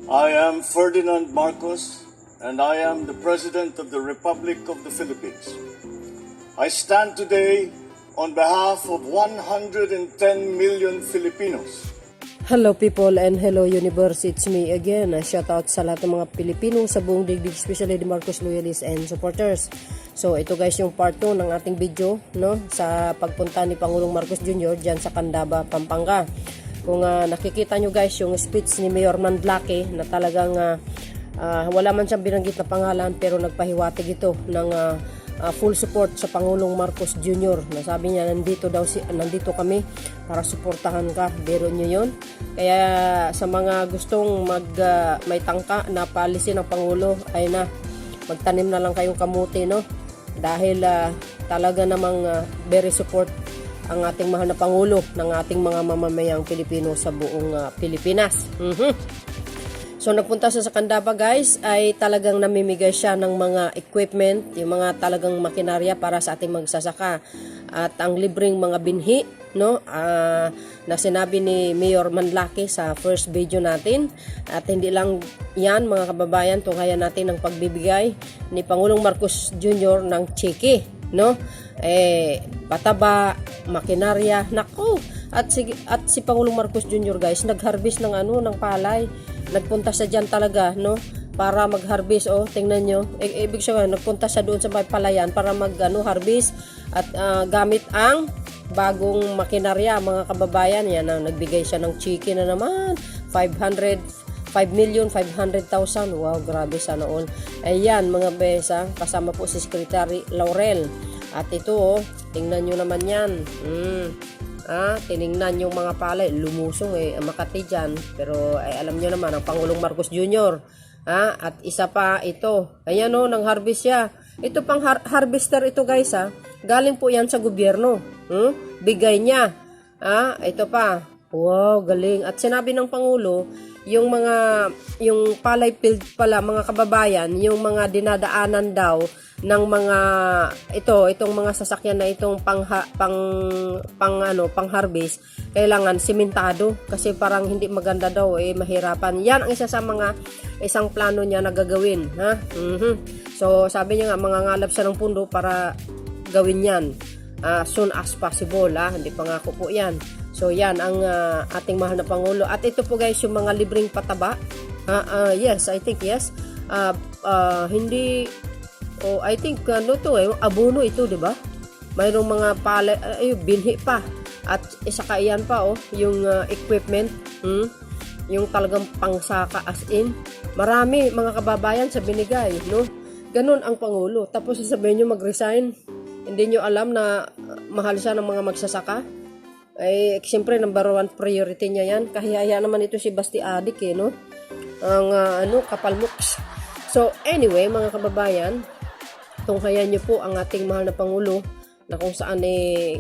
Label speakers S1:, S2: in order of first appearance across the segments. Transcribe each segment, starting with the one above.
S1: I am Ferdinand Marcos, and I am the President of the Republic of the Philippines. I stand today on behalf of 110 million Filipinos.
S2: Hello people and hello universe, it's me again. Shout out sa lahat ng mga Pilipino sa buong digdig, especially the Marcos loyalists and supporters. So ito guys yung part 2 ng ating video, no, sa pagpunta ni Pangulong Marcos Jr. dyan sa Candaba, Pampanga. Kung nakikita nyo guys yung speech ni Mayor Manlaki na talagang wala man siyang binanggit na pangalan pero nagpahiwatig ito ng full support sa Pangulong Marcos Jr. Nasabi niya nandito kami para suportahan ka. Biro nyo yun. Kaya sa mga gustong may tangka na paalisin ng Pangulo ay magtanim na lang kayong kamuti, no? Dahil talaga namang very support ang ating mahal na Pangulo ng ating mga mamamayang Pilipino sa buong Pilipinas. So nagpunta siya sa Candaba guys, ay talagang namimigay siya ng mga equipment, yung mga talagang makinarya para sa ating magsasaka. At ang libreng mga binhi, no, na sinabi ni Mayor Manlaki sa first video natin. At hindi lang yan mga kababayan, tunghayan natin ang pagbibigay ni Pangulong Marcos Jr. ng cheque, no? Pataba, makinarya, nako. At si Pangulong Marcos Jr. guys, nag-harvest ng ng palay. Nagpunta siya diyan talaga, no, para mag-harvest. Tingnan nyo, ibig sabihin nagpunta siya doon sa may palayan para mag-harvest at gamit ang bagong makinarya mga kababayan. Yan ang nagbigay siya ng chicken na naman, 5,500,000. Wow, grabe sana all. Ayan mga besa, kasama po si Secretary Laurel. At ito, tingnan nyo naman yan. Tiningnan yung mga palay, lumusong Makati dyan. Pero alam nyo naman, ang Pangulong Marcos Jr. At isa pa ito. Ayan nang harvest siya. Ito pang harvester ito guys Galing po yan sa gobyerno. Bigay niya. Ito pa. Wow, galing. At sinabi ng Pangulo, yung palay field pala mga kababayan, yung mga dinadaanan daw ng mga itong mga sasakyan na itong pang-harvest, kailangan simentado kasi parang hindi maganda daw, mahirapan. Yan ang isa sa isang plano niya na gagawin, So sabi niya nga mangangalap siya ng pundo para gawin yan soon as possible, hindi pangako po yan. So yan ang ating mahal na Pangulo. At ito po guys yung mga libreng pataba. Yes, I think yes. Hindi I think abono ito, 'di ba? Mayroong mga palay, binhi pa. At isa ka iyan pa yung equipment, yung talagang pangsaka as in. Marami mga kababayan sa binigay, no? Ganun ang Pangulo. Tapos sasabihin niyo mag-resign. Hindi niyo alam na mahal siya ng mga magsasaka. Siyempre number 1 priority niya yan. Kahiyaya naman ito si Basti Adik, no? Ang kapalmuks. So anyway mga kababayan, tunghayan niyo po ang ating mahal na Pangulo na kung saan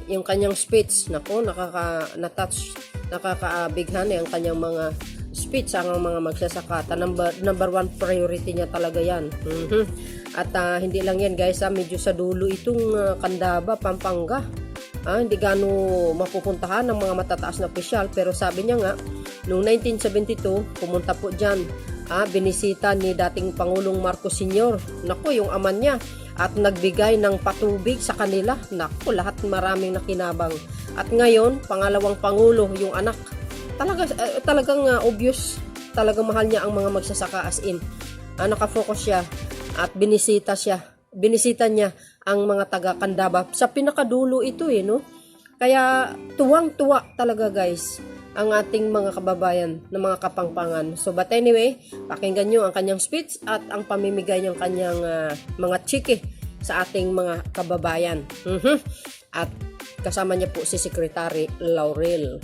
S2: yung kanyang speech, nako, nakakaabighan ang kanyang mga speech ang mga magsasaka. Number 1 priority niya talaga yan. At hindi lang yan guys, medyo sa dulo itong Candaba, Pampanga. Hindi gano mapupuntahan ng mga matataas na opisyal, pero sabi niya nga noong 1972 pumunta po dyan, binisita ni dating Pangulong Marcos Sr. Nako, yung ama niya, at nagbigay ng patubig sa kanila. Nako, lahat maraming nakinabang. At ngayon pangalawang Pangulo yung anak. Talagang obvious, talagang mahal niya ang mga magsasaka as in. Nakafocus siya at binisita niya ang mga taga Candaba. Sa pinakadulo ito no? Kaya tuwang-tuwa talaga guys ang ating mga kababayan ng mga kapangpangan. So but anyway, pakinggan nyo ang kanyang speech at ang pamimigay ng kanyang mga chike sa ating mga kababayan. At kasama niya po si Secretary Laurel.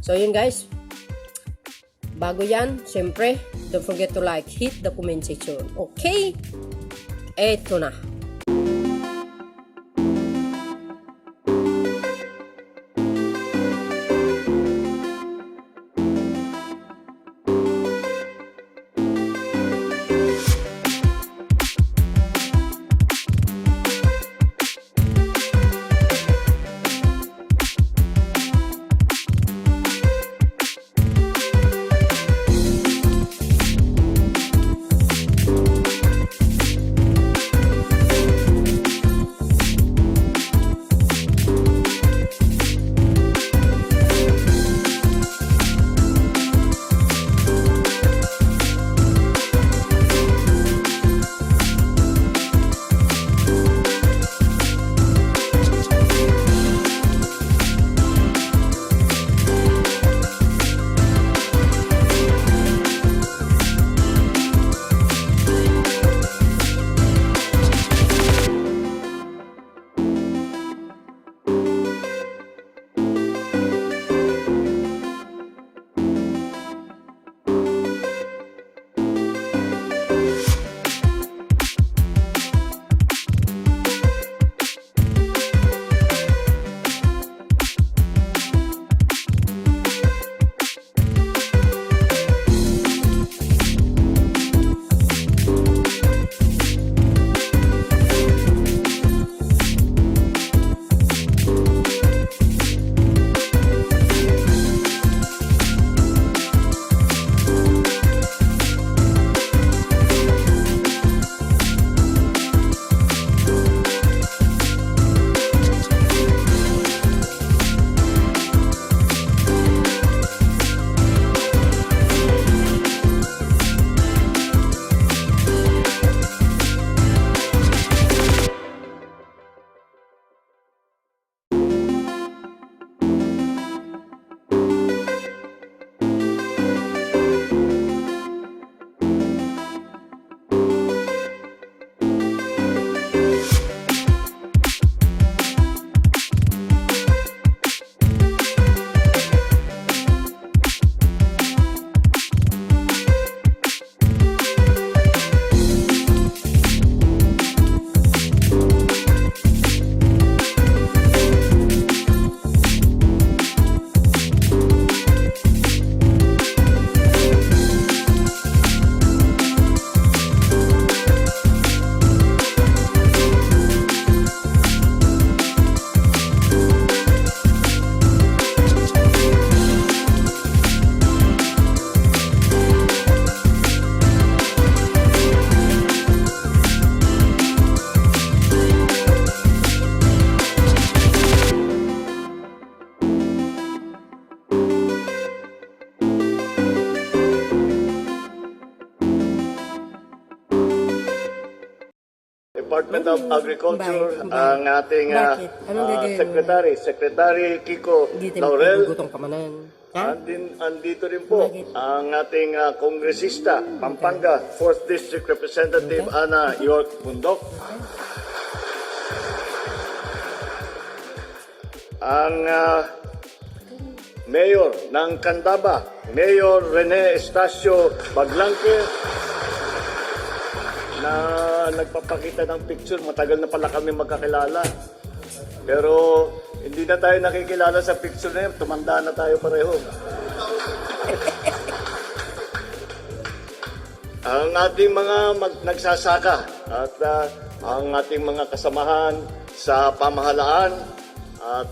S2: So yun guys. Bago yan, syempre, don't forget to hit the comment section. Okay? Eto na.
S1: Department of Agriculture,
S2: Bakit?
S1: ang ating
S2: Bakit? Anong gagawin mo?
S1: Secretary Kiko
S2: Hindi
S1: Laurel.
S2: gutong kamanan. Ha?
S1: Andito rin po
S2: Bakit?
S1: ang ating kongresista, Pampanga, 4th District Representative Ana York Bundok. Ang Mayor ng Candaba, Mayor Rene Estacio Baglangke, na nagpapakita ng picture. Matagal na pala kami magkakilala. Pero hindi na tayo nakikilala sa picture na yun. Tumanda na tayo pareho. Ang ating mga nagsasaka at ang ating mga kasamahan sa pamahalaan at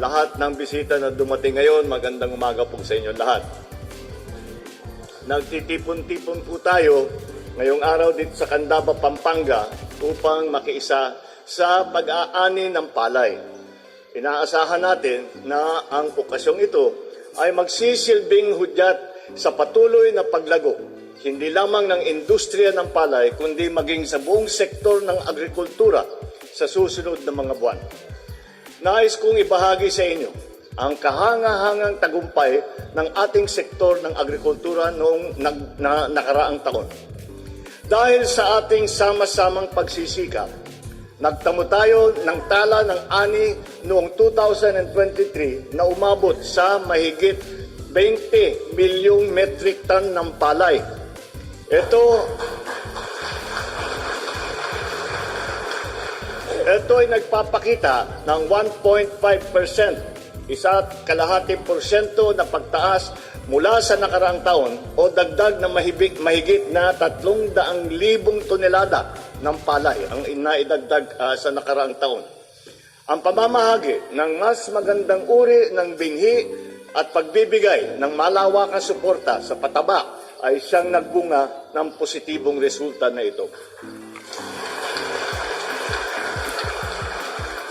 S1: lahat ng bisita na dumating ngayon, magandang umaga po sa inyo lahat. Nagtitipon-tipon po tayo ngayong araw dito sa Candaba, Pampanga upang makiisa sa pag-aani ng palay. Inaasahan natin na ang okasyong ito ay magsisilbing hudyat sa patuloy na paglago, hindi lamang ng industriya ng palay, kundi maging sa buong sektor ng agrikultura sa susunod na mga buwan. Nais kong ibahagi sa inyo ang kahangahangang tagumpay ng ating sektor ng agrikultura noong nakaraang taon. Dahil sa ating sama-samang pagsisikap, nagtamo tayo ng tala ng ani noong 2023 na umabot sa mahigit 20 milyong metric ton ng palay. Ito ay nagpapakita ng 1.5%, 1.5% na pagtaas mula sa nakaraang taon o dagdag na mahigit na 300,000 tonelada ng palay ang inaidagdag sa nakaraang taon. Ang pamamahagi ng mas magandang uri ng binhi at pagbibigay ng malawakang suporta sa pataba ay siyang nagbunga ng positibong resulta na ito.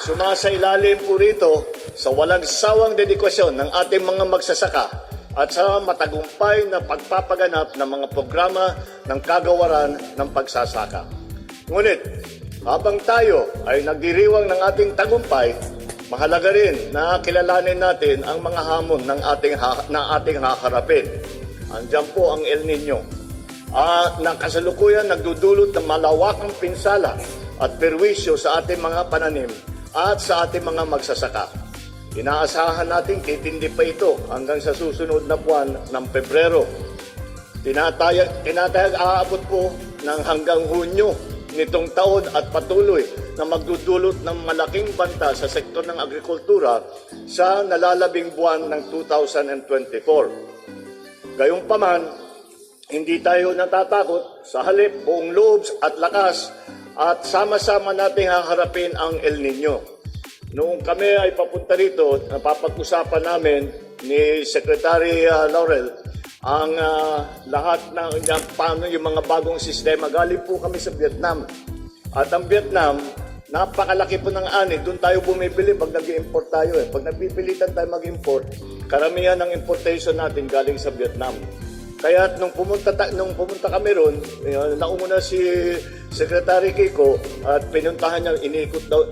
S1: Sumasailalim po rito sa walang sawang dedikasyon ng ating mga magsasaka at sa matagumpay na pagpapaganap ng mga programa ng kagawaran ng pagsasaka. Ngunit, habang tayo ay nagdiriwang ng ating tagumpay, mahalaga rin na kilalanin natin ang mga hamon ng ating haharapin. Andiyan po ang El Nino, na kasalukuyan nagdudulot ng malawakang pinsala at perwisyo sa ating mga pananim at sa ating mga magsasaka. Inaasahan natin titindi pa ito hanggang sa susunod na buwan ng Pebrero. Tinatayag aabot po ng hanggang Hunyo nitong taon at patuloy na magdudulot ng malaking banta sa sektor ng agrikultura sa nalalabing buwan ng 2024. Gayunpaman, hindi tayo natatakot. Sa halip, buong loob at lakas at sama-sama nating haharapin ang El Nino. Noong kami ay papunta rito, napapag-usapan namin ni Secretary Laurel ang lahat ng paano yung mga bagong sistema. Galing po kami sa Vietnam. At ang Vietnam, napakalaki po ng ani. Doon tayo bumibili pag nag-import tayo. Pag nagpipilitan tayo mag-import, karamihan ng importation natin galing sa Vietnam. Kaya nung pumunta kami ron, nauna si Secretary Kiko at pinuntahan niya,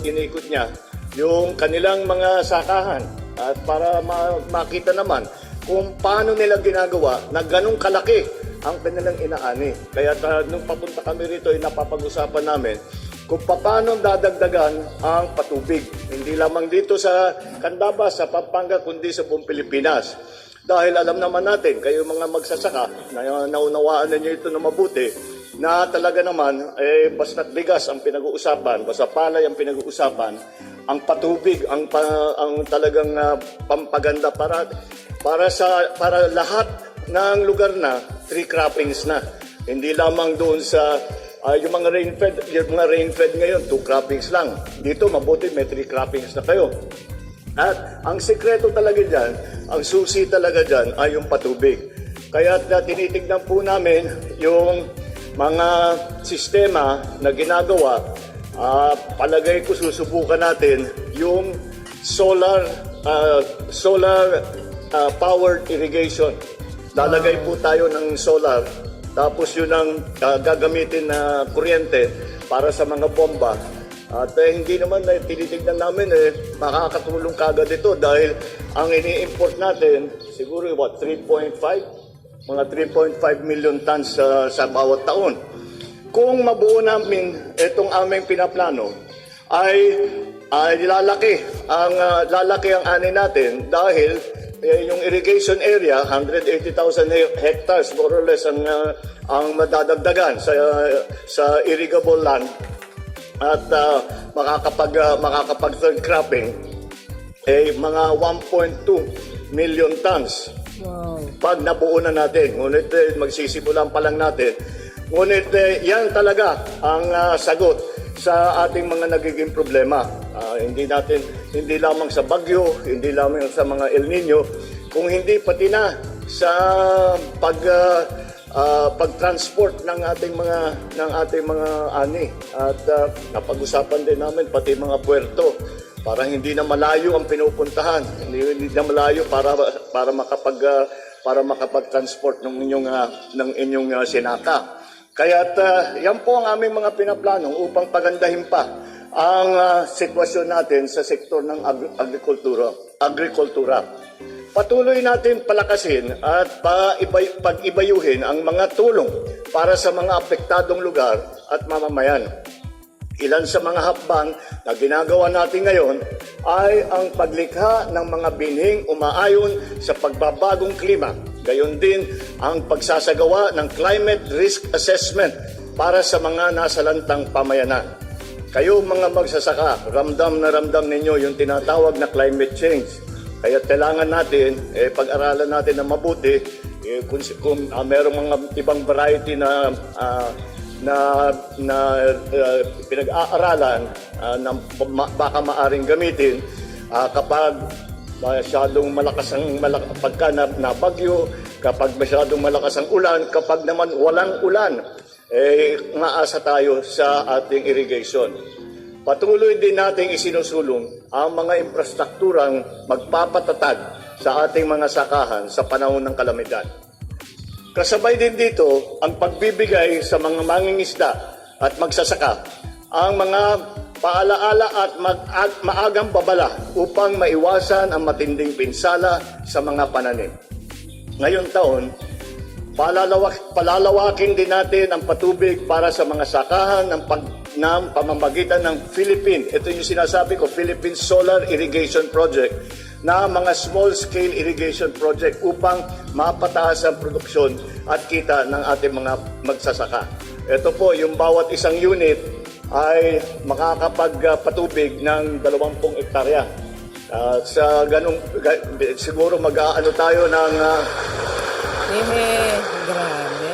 S1: inikot niya yung kanilang mga sakahan at para makita naman kung paano nila ginagawa na ganong kalaki ang kanilang inaani. Kaya nung papunta kami rito, napapag-usapan namin kung paano dadagdagan ang patubig. Hindi lamang dito sa Candaba, sa Pampanga, kundi sa buong Pilipinas. Dahil alam naman natin, kayo mga magsasaka, naunawaan ninyo ito na mabuti, na talaga naman, basta't bigas ang pinag-uusapan, basta palay ang pinag-uusapan, ang patubig, ang talagang pampaganda para lahat ng lugar na, tree croppings na. Hindi lamang doon sa yung mga rain-fed ngayon, 2 croppings lang. Dito, mabuti may 3 croppings na kayo. At ang sekreto talaga dyan, ang susi talaga dyan ay yung patubig. Kaya tinitignan po namin yung mga sistema na ginagawa. Palagay ko susubukan natin yung solar powered irrigation. Lalagay po tayo ng solar, tapos yun ang gagamitin na kuryente para sa mga bomba. At hindi naman tinitignan namin makakatulong kagad ito dahil ang ini-import natin siguro 3.5 mga 3.5 million tons sa bawat taon. Kung mabuo namin itong aming pinaplano ay lalaki ang ani natin dahil yung irrigation area 180,000 hectares more or less ang madadagdagan sa irrigable land. At makakapag third cropping mga 1.2 million tons.
S2: Wow.
S1: Pag nabuo na natin. Ngunit magsisimulan pa lang natin. Ngunit yan talaga ang sagot sa ating mga nagiging problema. Hindi lamang sa bagyo, hindi lamang sa mga El Nino, kung hindi pati na sa pag-transport ng ating mga ani. At napag-usapan din namin pati mga puerto para hindi na malayo ang pinupuntahan, hindi na malayo para makapag-transport ng inyong sinaka. Kaya't yan po ang aming mga pinaplanong upang pagandahin pa ang sitwasyon natin sa sektor ng agrikultura. Patuloy natin palakasin at pag-ibayuhin ang mga tulong para sa mga apektadong lugar at mamamayan. Ilan sa mga hakbang na ginagawa natin ngayon ay ang paglikha ng mga binhing umaayon sa pagbabagong klima. Gayon din ang pagsasagawa ng climate risk assessment para sa mga nasalantang pamayanan. Kayo mga magsasaka, ramdam na ramdam ninyo yung tinatawag na climate change. Kaya kailangan natin, pag-aralan natin na mabuti, kung merong mga ibang variety na pinag-aaralan na baka maaring gamitin kapag masyadong malakas ang pagka nabagyo, kapag masyadong malakas ang ulan, kapag naman walang ulan, maasa tayo sa ating irrigation. Patuloy din nating isinusulong ang mga infrastrukturang magpapatatag sa ating mga sakahan sa panahon ng kalamidad. Kasabay din dito ang pagbibigay sa mga mangingisda at magsasaka ang mga paalaala at maagang babala upang maiwasan ang matinding pinsala sa mga pananim. Ngayong taon, palalawakin din natin ang patubig para sa mga sakahan ng pamamagitan ng Philippine, ito yung sinasabi ko, Philippine Solar Irrigation Project, na mga small-scale irrigation project upang mapataas ang produksyon at kita ng ating mga magsasaka. Ito po, yung bawat isang unit ay makakapagpatubig ng 20 hektarya. Sa ganung siguro mag-aano tayo ng
S2: Grabe.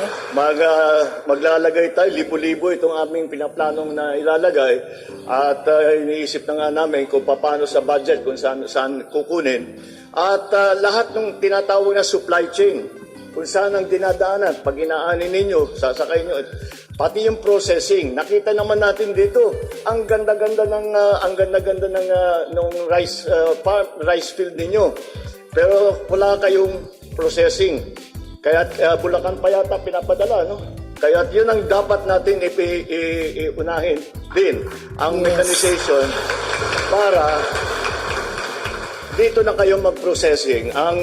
S1: Maglalagay tayo, libo-libo itong aming pinaplanong na ilalagay at iniisip na nga namin kung paano sa budget, kung saan kukunin. At lahat ng tinatawag na supply chain, kung saan ang dinadaanan, pag inaanin ninyo, sasakay nyo, pati yung processing. Nakita naman natin dito, ang ganda-ganda ng rice field ninyo. Pero wala kayong processing. Kaya Bulacan pa yata pinapadala, no? Kaya yun ang dapat natin iunahin din, ang mechanization para dito na kayo mag-processing. Ang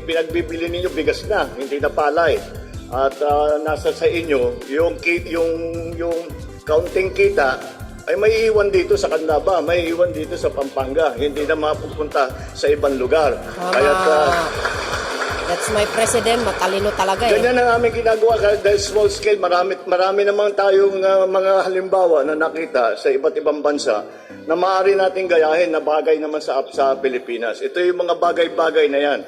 S1: pinagbibili ninyo bigas na, hindi na palay. At nasa sa inyo yung counting kita ay may iwan dito sa Candaba, may iwan dito sa Pampanga, hindi na mapupunta sa ibang lugar. Kaya
S2: that's my president, matalino talaga eh.
S1: Ganyan ang aming ginagawa dahil small scale. Marami naman tayong mga halimbawa na nakita sa iba't ibang bansa na maaari nating gayahin na bagay naman sa Pilipinas. Ito yung mga bagay-bagay na yan.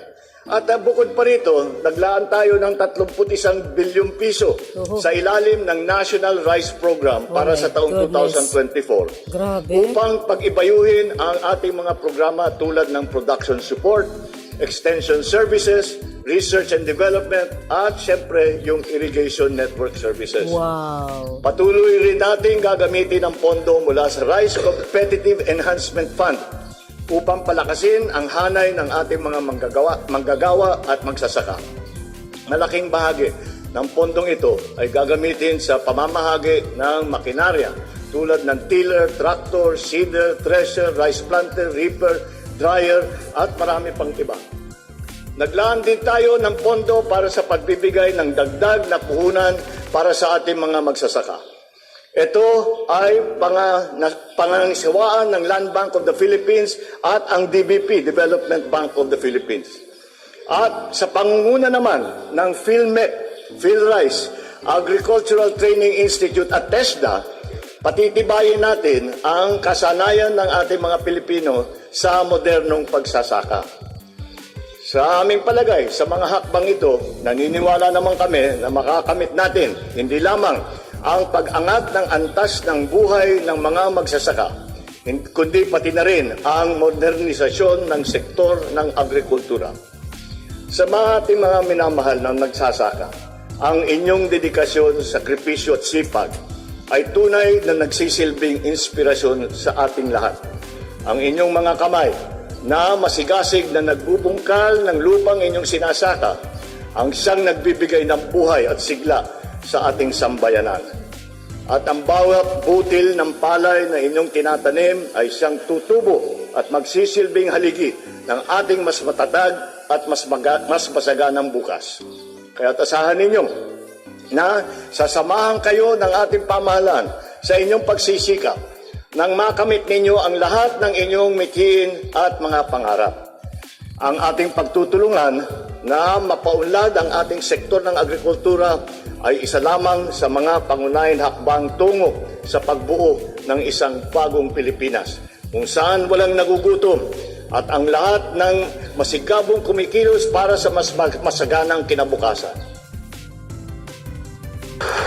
S1: At bukod pa rito, naglaan tayo ng 31 bilyong piso sa ilalim ng National Rice Program para sa taong 2024.
S2: Grabe.
S1: Upang pag-ibayuhin ang ating mga programa tulad ng production support, extension services, research and development, at syempre yung irrigation network services.
S2: Wow.
S1: Patuloy rin natin gagamitin ang pondo mula sa Rice Competitive Enhancement Fund upang palakasin ang hanay ng ating mga manggagawa at magsasaka. Malaking bahagi ng pondong ito ay gagamitin sa pamamahagi ng makinarya tulad ng tiller, tractor, seeder, thresher, rice planter, reaper, dryer at marami pang iba. Naglaan din tayo ng pondo para sa pagbibigay ng dagdag na puhunan para sa ating mga magsasaka. Ito ay panganganisawaan ng Land Bank of the Philippines at ang DBP, Development Bank of the Philippines. At sa pangunguna naman ng PhilMet, PhilRice, Agricultural Training Institute at TESDA, patitibayin natin ang kasanayan ng ating mga Pilipino sa modernong pagsasaka. Sa aming palagay, sa mga hakbang ito, naniniwala naman kami na makakamit natin hindi lamang ang pag-angat ng antas ng buhay ng mga magsasaka, kundi pati na rin ang modernisasyon ng sektor ng agrikultura. Sa mga ating mga minamahal na nagsasaka, ang inyong dedikasyon, sakripisyo at sipag ay tunay na nagsisilbing inspirasyon sa ating lahat. Ang inyong mga kamay na masigasig na nagbubungkal ng lupang inyong sinasaka ang siyang nagbibigay ng buhay at sigla sa ating sambayanan. At ang bawat butil ng palay na inyong tinatanim ay siyang tutubo at magsisilbing haligi ng ating mas matatag at mas masaganang bukas. Kaya asahan ninyo na sasamahan kayo ng ating pamahalaan sa inyong pagsisikap nang makamit ninyo ang lahat ng inyong mithiin at mga pangarap. Ang ating pagtutulungan na mapaunlad ang ating sektor ng agrikultura ay isa lamang sa mga pangunahing hakbang tungo sa pagbuo ng isang bagong Pilipinas, kung saan walang nagugutom at ang lahat ng masigabong kumikilos para sa mas masaganang kinabukasan.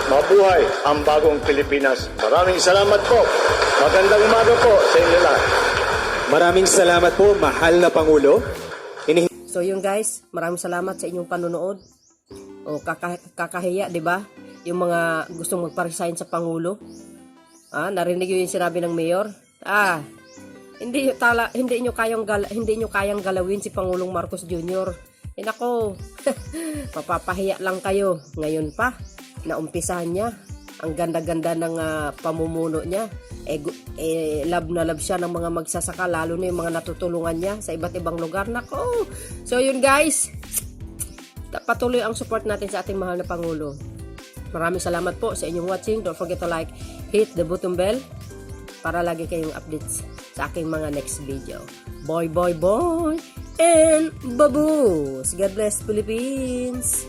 S1: Mabuhay ang bagong Pilipinas. Maraming salamat po. Magandang umaga po sa inyo lahat.
S3: Maraming salamat po, mahal na Pangulo.
S2: So yun guys, maraming salamat sa inyong panonood. O kakahiya, 'di ba? Yung mga gustong magpa-resign sa pangulo. Narinig niyo yung sinabi ng mayor? Hindi niyo kayang galawin si Pangulong Marcos Jr. Nako. Mapapahiya lang kayo. Ngayon pa, naumpisahan niya. Ang ganda-ganda ng pamumuno niya. Love na love siya ng mga magsasaka, lalo na yung mga natutulungan niya sa iba't ibang lugar. Nako! So yun guys, patuloy ang support natin sa ating mahal na Pangulo. Maraming salamat po sa inyong watching. Don't forget to like, hit the button bell para lagi kayong updates sa aking mga next video. Boy, and baboos! God bless Philippines!